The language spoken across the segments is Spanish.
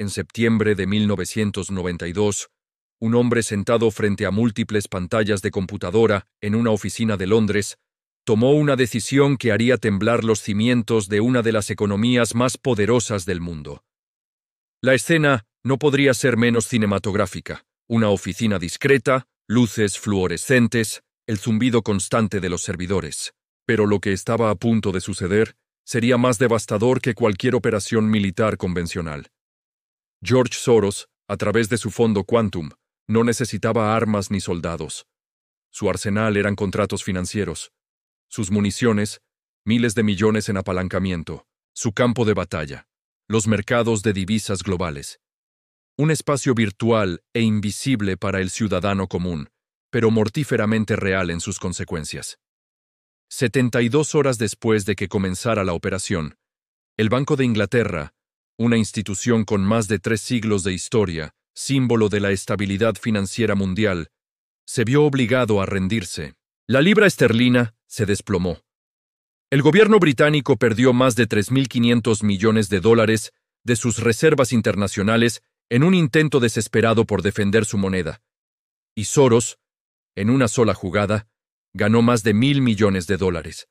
en septiembre de 1992, un hombre sentado frente a múltiples pantallas de computadora en una oficina de Londres tomó una decisión que haría temblar los cimientos de una de las economías más poderosas del mundo. La escena no podría ser menos cinematográfica. Una oficina discreta, luces fluorescentes, el zumbido constante de los servidores. Pero lo que estaba a punto de suceder sería más devastador que cualquier operación militar convencional. George Soros, a través de su fondo Quantum, no necesitaba armas ni soldados. Su arsenal eran contratos financieros. Sus municiones, miles de millones en apalancamiento. Su campo de batalla, los mercados de divisas globales. Un espacio virtual e invisible para el ciudadano común, pero mortíferamente real en sus consecuencias. 72 horas después de que comenzara la operación, el Banco de Inglaterra, una institución con más de 3 siglos de historia, símbolo de la estabilidad financiera mundial, se vio obligado a rendirse. La libra esterlina se desplomó. El gobierno británico perdió más de 3.500 millones de dólares de sus reservas internacionales en un intento desesperado por defender su moneda. Y Soros, en una sola jugada, ganó más de 1.000 millones de dólares.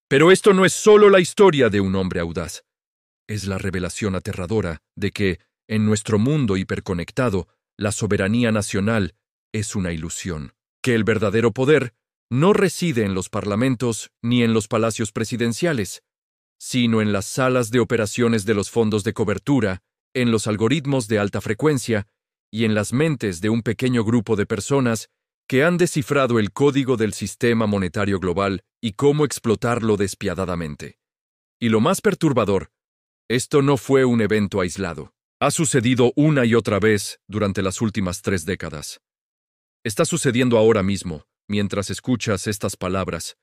Pero esto no es solo la historia de un hombre audaz. Es la revelación aterradora de que, en nuestro mundo hiperconectado, la soberanía nacional es una ilusión, que el verdadero poder no reside en los parlamentos ni en los palacios presidenciales, sino en las salas de operaciones de los fondos de cobertura, en los algoritmos de alta frecuencia y en las mentes de un pequeño grupo de personas que han descifrado el código del sistema monetario global y cómo explotarlo despiadadamente. Y lo más perturbador, esto no fue un evento aislado. Ha sucedido una y otra vez durante las últimas 3 décadas. Está sucediendo ahora mismo, mientras escuchas estas palabras.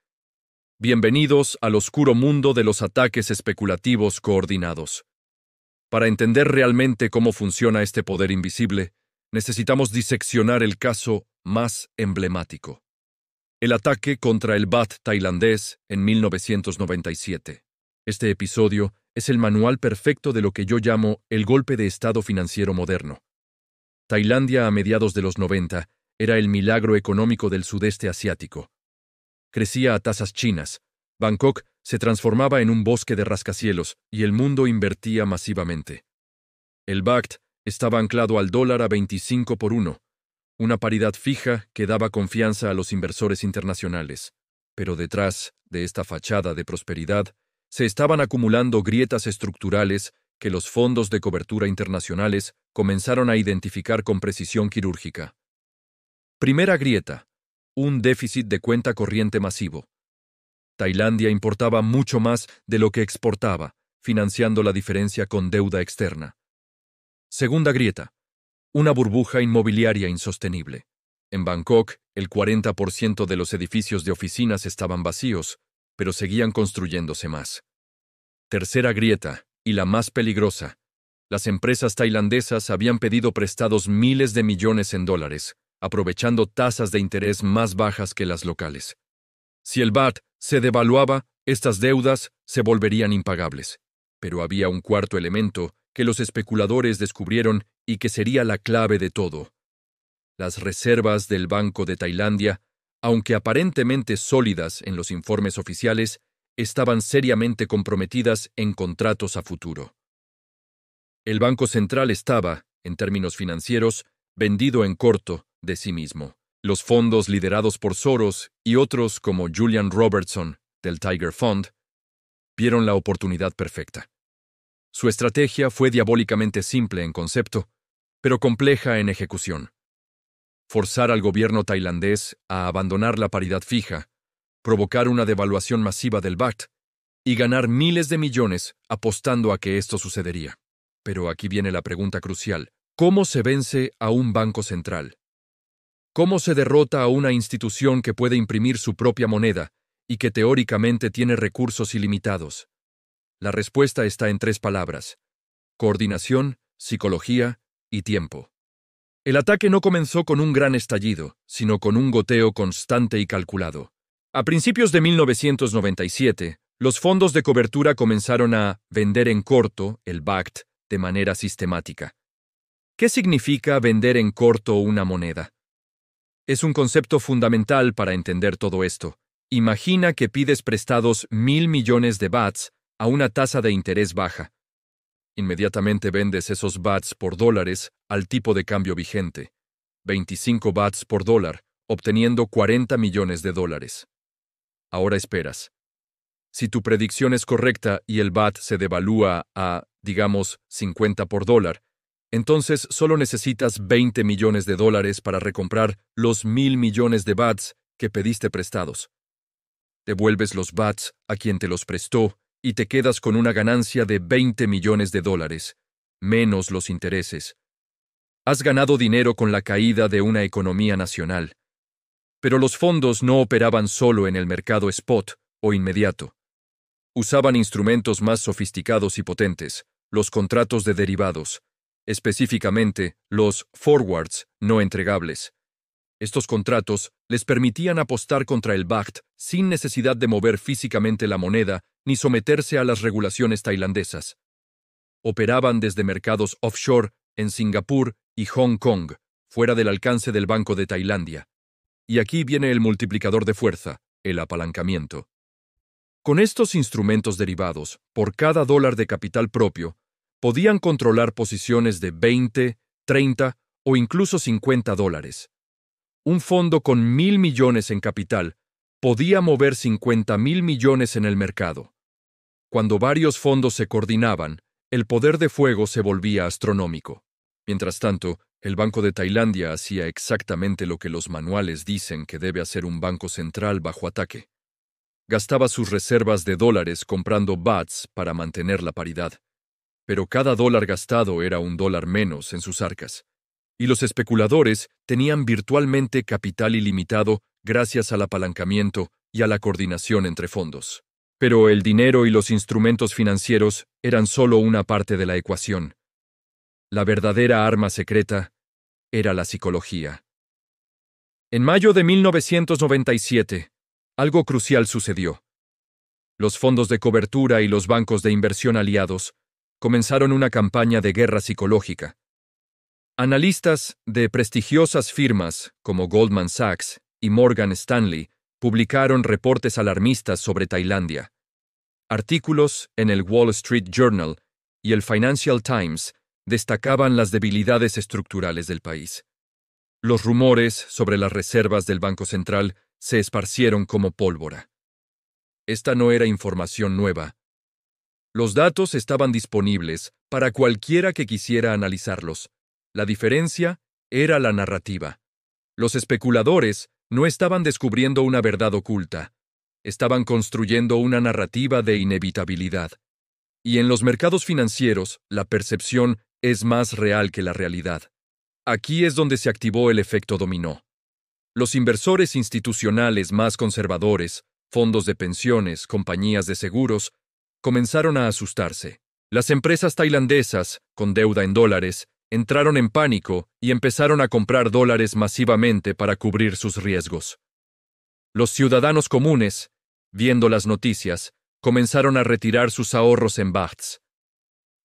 Bienvenidos al oscuro mundo de los ataques especulativos coordinados. Para entender realmente cómo funciona este poder invisible, necesitamos diseccionar el caso más emblemático. El ataque contra el baht tailandés en 1997. Este episodio es el manual perfecto de lo que yo llamo el golpe de estado financiero moderno. Tailandia a mediados de los 90 era el milagro económico del sudeste asiático. Crecía a tasas chinas. Bangkok se transformaba en un bosque de rascacielos y el mundo invertía masivamente. El baht estaba anclado al dólar a 25 por 1, una paridad fija que daba confianza a los inversores internacionales. Pero detrás de esta fachada de prosperidad se estaban acumulando grietas estructurales que los fondos de cobertura internacionales comenzaron a identificar con precisión quirúrgica. Primera grieta: un déficit de cuenta corriente masivo. Tailandia importaba mucho más de lo que exportaba, financiando la diferencia con deuda externa. Segunda grieta: una burbuja inmobiliaria insostenible. En Bangkok, el 40% de los edificios de oficinas estaban vacíos, pero seguían construyéndose más. Tercera grieta, y la más peligrosa: las empresas tailandesas habían pedido prestados miles de millones en dólares, aprovechando tasas de interés más bajas que las locales. Si el baht se devaluaba, estas deudas se volverían impagables. Pero había un cuarto elemento que los especuladores descubrieron y que sería la clave de todo. Las reservas del Banco de Tailandia, aunque aparentemente sólidas en los informes oficiales, estaban seriamente comprometidas en contratos a futuro. El Banco Central estaba, en términos financieros, vendido en corto de sí mismo. Los fondos liderados por Soros y otros como Julian Robertson, del Tiger Fund, vieron la oportunidad perfecta. Su estrategia fue diabólicamente simple en concepto, pero compleja en ejecución. Forzar al gobierno tailandés a abandonar la paridad fija, provocar una devaluación masiva del baht y ganar miles de millones apostando a que esto sucedería. Pero aquí viene la pregunta crucial: ¿cómo se vence a un banco central? ¿Cómo se derrota a una institución que puede imprimir su propia moneda y que teóricamente tiene recursos ilimitados? La respuesta está en 3 palabras: coordinación, psicología y tiempo. El ataque no comenzó con un gran estallido, sino con un goteo constante y calculado. A principios de 1997, los fondos de cobertura comenzaron a vender en corto el baht de manera sistemática. ¿Qué significa vender en corto una moneda? Es un concepto fundamental para entender todo esto. Imagina que pides prestados 1.000 millones de bahts a una tasa de interés baja. Inmediatamente vendes esos bahts por dólares al tipo de cambio vigente, 25 bahts por dólar, obteniendo 40 millones de dólares. Ahora esperas. Si tu predicción es correcta y el baht se devalúa a, digamos, 50 por dólar, entonces solo necesitas 20 millones de dólares para recomprar los 1.000 millones de bahts que pediste prestados. Devuelves los bahts a quien te los prestó y te quedas con una ganancia de 20 millones de dólares, menos los intereses. Has ganado dinero con la caída de una economía nacional. Pero los fondos no operaban solo en el mercado spot o inmediato. Usaban instrumentos más sofisticados y potentes, los contratos de derivados, específicamente los forwards no entregables. Estos contratos les permitían apostar contra el baht sin necesidad de mover físicamente la moneda ni someterse a las regulaciones tailandesas. Operaban desde mercados offshore en Singapur y Hong Kong, fuera del alcance del Banco de Tailandia. Y aquí viene el multiplicador de fuerza, el apalancamiento. Con estos instrumentos derivados, por cada dólar de capital propio, podían controlar posiciones de 20, 30 o incluso 50 dólares. Un fondo con 1.000 millones en capital podía mover 50.000 millones en el mercado. Cuando varios fondos se coordinaban, el poder de fuego se volvía astronómico. Mientras tanto, el Banco de Tailandia hacía exactamente lo que los manuales dicen que debe hacer un banco central bajo ataque. Gastaba sus reservas de dólares comprando bahts para mantener la paridad. Pero cada dólar gastado era un dólar menos en sus arcas. Y los especuladores tenían virtualmente capital ilimitado gracias al apalancamiento y a la coordinación entre fondos. Pero el dinero y los instrumentos financieros eran solo una parte de la ecuación. La verdadera arma secreta era la psicología. En mayo de 1997, algo crucial sucedió. Los fondos de cobertura y los bancos de inversión aliados comenzaron una campaña de guerra psicológica. Analistas de prestigiosas firmas como Goldman Sachs y Morgan Stanley publicaron reportes alarmistas sobre Tailandia. Artículos en el Wall Street Journal y el Financial Times destacaban las debilidades estructurales del país. Los rumores sobre las reservas del Banco Central se esparcieron como pólvora. Esta no era información nueva. Los datos estaban disponibles para cualquiera que quisiera analizarlos. La diferencia era la narrativa. Los especuladores no estaban descubriendo una verdad oculta. Estaban construyendo una narrativa de inevitabilidad. Y en los mercados financieros, la percepción es más real que la realidad. Aquí es donde se activó el efecto dominó. Los inversores institucionales más conservadores, fondos de pensiones, compañías de seguros, comenzaron a asustarse. Las empresas tailandesas, con deuda en dólares, entraron en pánico y empezaron a comprar dólares masivamente para cubrir sus riesgos. Los ciudadanos comunes, viendo las noticias, comenzaron a retirar sus ahorros en bahts.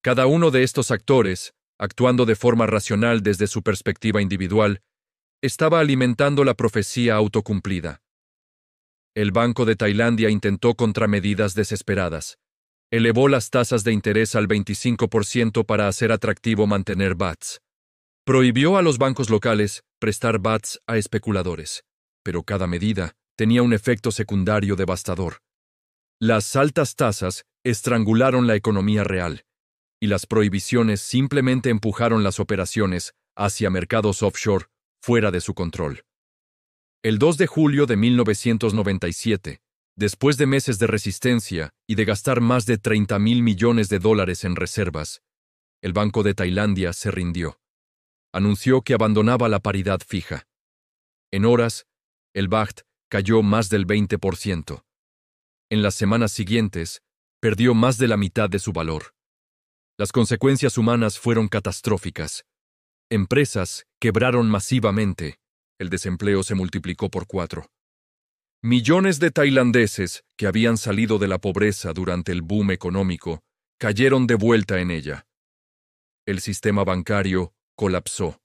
Cada uno de estos actores, actuando de forma racional desde su perspectiva individual, estaba alimentando la profecía autocumplida. El Banco de Tailandia intentó contramedidas desesperadas. Elevó las tasas de interés al 25% para hacer atractivo mantener bahts. Prohibió a los bancos locales prestar bahts a especuladores, pero cada medida tenía un efecto secundario devastador. Las altas tasas estrangularon la economía real, y las prohibiciones simplemente empujaron las operaciones hacia mercados offshore fuera de su control. El 2 de julio de 1997, después de meses de resistencia y de gastar más de 30.000 millones de dólares en reservas, el Banco de Tailandia se rindió. Anunció que abandonaba la paridad fija. En horas, el baht cayó más del 20%. En las semanas siguientes, perdió más de la mitad de su valor. Las consecuencias humanas fueron catastróficas. Empresas quebraron masivamente. El desempleo se multiplicó por 4. Millones de tailandeses que habían salido de la pobreza durante el boom económico cayeron de vuelta en ella. el sistema bancario colapsó,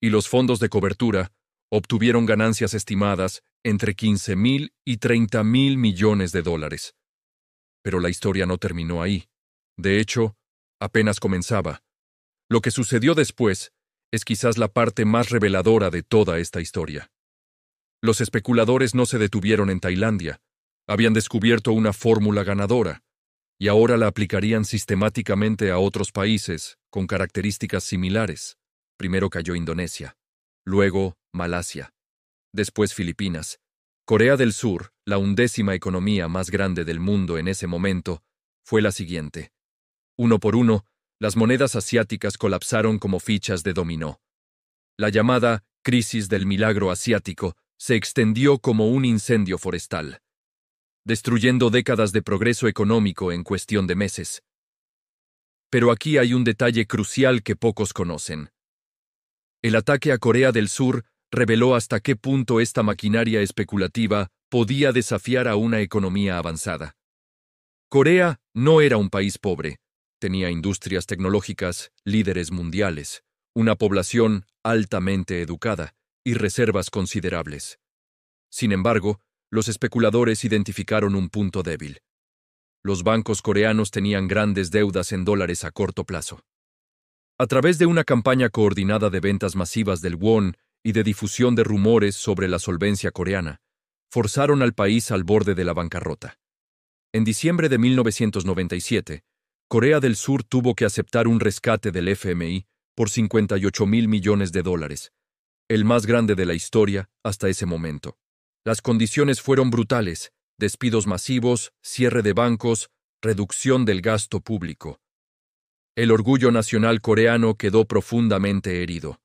y los fondos de cobertura obtuvieron ganancias estimadas entre 15.000 y 30.000 millones de dólares. Pero la historia no terminó ahí. De hecho, apenas comenzaba. Lo que sucedió después es quizás la parte más reveladora de toda esta historia. Los especuladores no se detuvieron en Tailandia. Habían descubierto una fórmula ganadora, y ahora la aplicarían sistemáticamente a otros países con características similares. Primero cayó Indonesia, luego Malasia, después Filipinas. Corea del Sur, la 11ª economía más grande del mundo en ese momento, fue la siguiente. Uno por uno, las monedas asiáticas colapsaron como fichas de dominó. La llamada crisis del milagro asiático se extendió como un incendio forestal, destruyendo décadas de progreso económico en cuestión de meses. Pero aquí hay un detalle crucial que pocos conocen. El ataque a Corea del Sur reveló hasta qué punto esta maquinaria especulativa podía desafiar a una economía avanzada. Corea no era un país pobre. Tenía industrias tecnológicas, líderes mundiales, una población altamente educada y reservas considerables. Sin embargo, los especuladores identificaron un punto débil. Los bancos coreanos tenían grandes deudas en dólares a corto plazo. A través de una campaña coordinada de ventas masivas del won y de difusión de rumores sobre la solvencia coreana, forzaron al país al borde de la bancarrota. En diciembre de 1997, Corea del Sur tuvo que aceptar un rescate del FMI por 58.000 millones de dólares, el más grande de la historia hasta ese momento. Las condiciones fueron brutales: despidos masivos, cierre de bancos, reducción del gasto público. El orgullo nacional coreano quedó profundamente herido.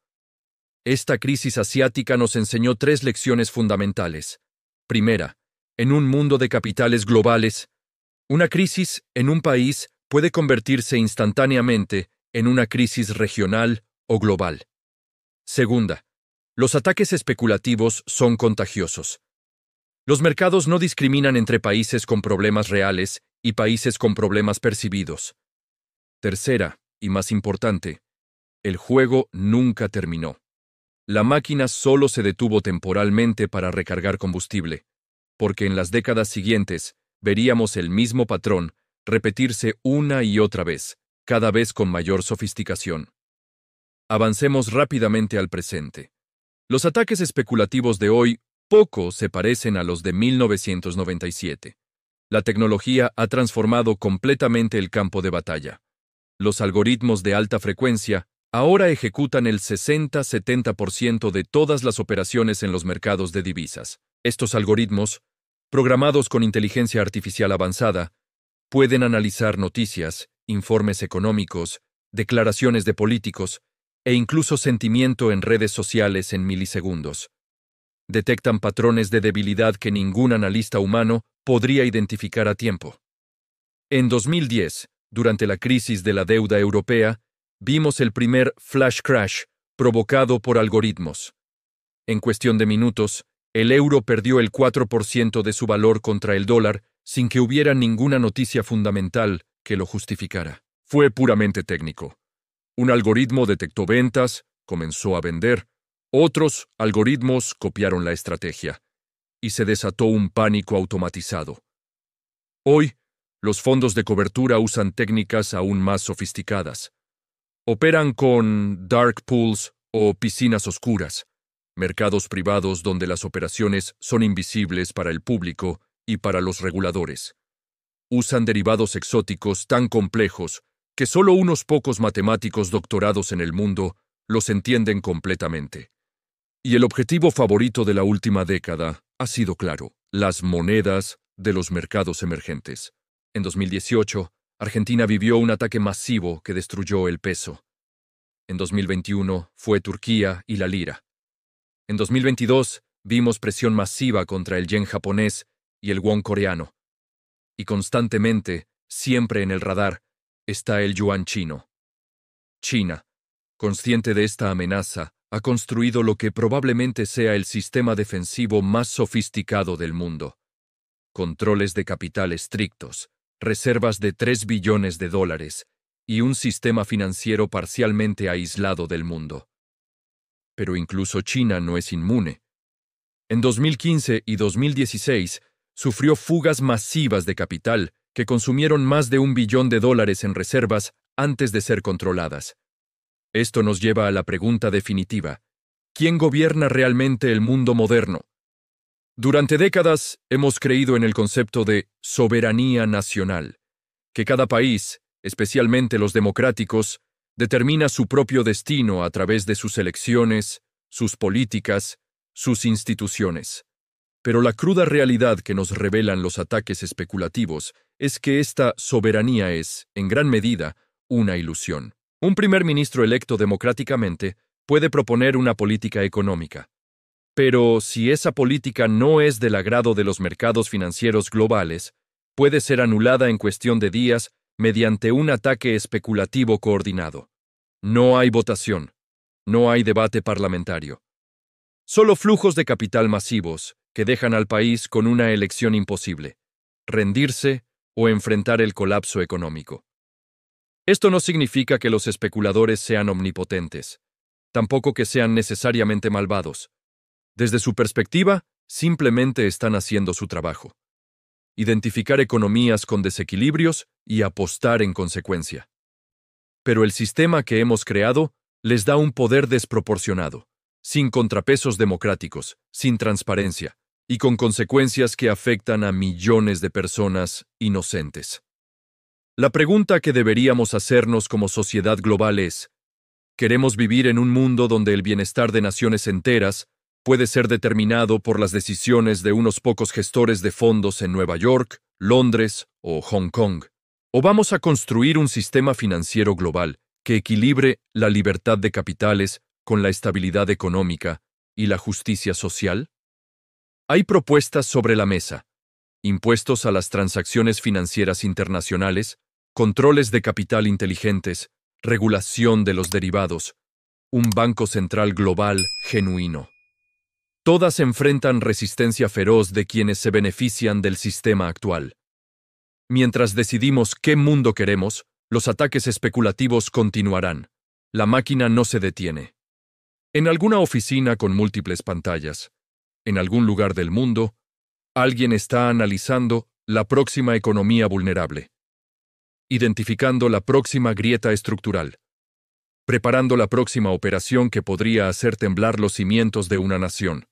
Esta crisis asiática nos enseñó 3 lecciones fundamentales. Primera, en un mundo de capitales globales, una crisis en un país puede convertirse instantáneamente en una crisis regional o global. Segunda, los ataques especulativos son contagiosos. Los mercados no discriminan entre países con problemas reales y países con problemas percibidos. Tercera, y más importante, el juego nunca terminó. La máquina solo se detuvo temporalmente para recargar combustible, porque en las décadas siguientes veríamos el mismo patrón repetirse una y otra vez, cada vez con mayor sofisticación. Avancemos rápidamente al presente. Los ataques especulativos de hoy poco se parecen a los de 1997. La tecnología ha transformado completamente el campo de batalla. Los algoritmos de alta frecuencia ahora ejecutan el 60-70% de todas las operaciones en los mercados de divisas. Estos algoritmos, programados con inteligencia artificial avanzada, pueden analizar noticias, informes económicos, declaraciones de políticos e incluso sentimiento en redes sociales en milisegundos. Detectan patrones de debilidad que ningún analista humano podría identificar a tiempo. En 2010, durante la crisis de la deuda europea, vimos el primer flash crash provocado por algoritmos. En cuestión de minutos, el euro perdió el 4% de su valor contra el dólar sin que hubiera ninguna noticia fundamental que lo justificara. Fue puramente técnico. Un algoritmo detectó ventas, comenzó a vender, otros algoritmos copiaron la estrategia, y se desató un pánico automatizado. Hoy, los fondos de cobertura usan técnicas aún más sofisticadas. Operan con dark pools o piscinas oscuras, mercados privados donde las operaciones son invisibles para el público y para los reguladores. Usan derivados exóticos tan complejos que solo unos pocos matemáticos doctorados en el mundo los entienden completamente. Y el objetivo favorito de la última década ha sido claro: las monedas de los mercados emergentes. En 2018, Argentina vivió un ataque masivo que destruyó el peso. En 2021 fue Turquía y la lira. En 2022 vimos presión masiva contra el yen japonés y el won coreano. Y constantemente, siempre en el radar, está el yuan chino. China, consciente de esta amenaza, ha construido lo que probablemente sea el sistema defensivo más sofisticado del mundo. Controles de capital estrictos, reservas de $3 billones, y un sistema financiero parcialmente aislado del mundo. Pero incluso China no es inmune. En 2015 y 2016 sufrió fugas masivas de capital que consumieron más de $1 billón en reservas antes de ser controladas. Esto nos lleva a la pregunta definitiva: ¿quién gobierna realmente el mundo moderno? Durante décadas hemos creído en el concepto de soberanía nacional, que cada país, especialmente los democráticos, determina su propio destino a través de sus elecciones, sus políticas, sus instituciones. Pero la cruda realidad que nos revelan los ataques especulativos es que esta soberanía es, en gran medida, una ilusión. Un primer ministro electo democráticamente puede proponer una política económica. Pero si esa política no es del agrado de los mercados financieros globales, puede ser anulada en cuestión de días mediante un ataque especulativo coordinado. No hay votación, no hay debate parlamentario. Solo flujos de capital masivos que dejan al país con una elección imposible: rendirse o enfrentar el colapso económico. Esto no significa que los especuladores sean omnipotentes, tampoco que sean necesariamente malvados. Desde su perspectiva, simplemente están haciendo su trabajo: identificar economías con desequilibrios y apostar en consecuencia. Pero el sistema que hemos creado les da un poder desproporcionado, sin contrapesos democráticos, sin transparencia, y con consecuencias que afectan a millones de personas inocentes. La pregunta que deberíamos hacernos como sociedad global es: ¿queremos vivir en un mundo donde el bienestar de naciones enteras puede ser determinado por las decisiones de unos pocos gestores de fondos en Nueva York, Londres o Hong Kong? ¿O vamos a construir un sistema financiero global que equilibre la libertad de capitales con la estabilidad económica y la justicia social? Hay propuestas sobre la mesa: impuestos a las transacciones financieras internacionales, controles de capital inteligentes, regulación de los derivados, un banco central global genuino. Todas enfrentan resistencia feroz de quienes se benefician del sistema actual. Mientras decidimos qué mundo queremos, los ataques especulativos continuarán. La máquina no se detiene. En alguna oficina con múltiples pantallas, en algún lugar del mundo, alguien está analizando la próxima economía vulnerable, identificando la próxima grieta estructural, preparando la próxima operación que podría hacer temblar los cimientos de una nación.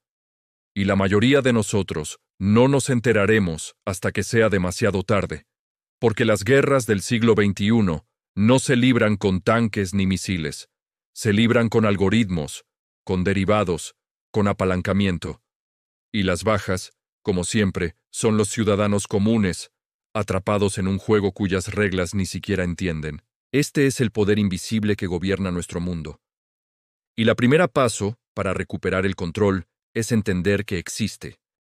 Y la mayoría de nosotros no nos enteraremos hasta que sea demasiado tarde, porque las guerras del siglo XXI no se libran con tanques ni misiles, se libran con algoritmos, con derivados, con apalancamiento. Y las bajas, como siempre, son los ciudadanos comunes, atrapados en un juego cuyas reglas ni siquiera entienden. Este es el poder invisible que gobierna nuestro mundo. Y la primera paso para recuperar el control es entender que existe.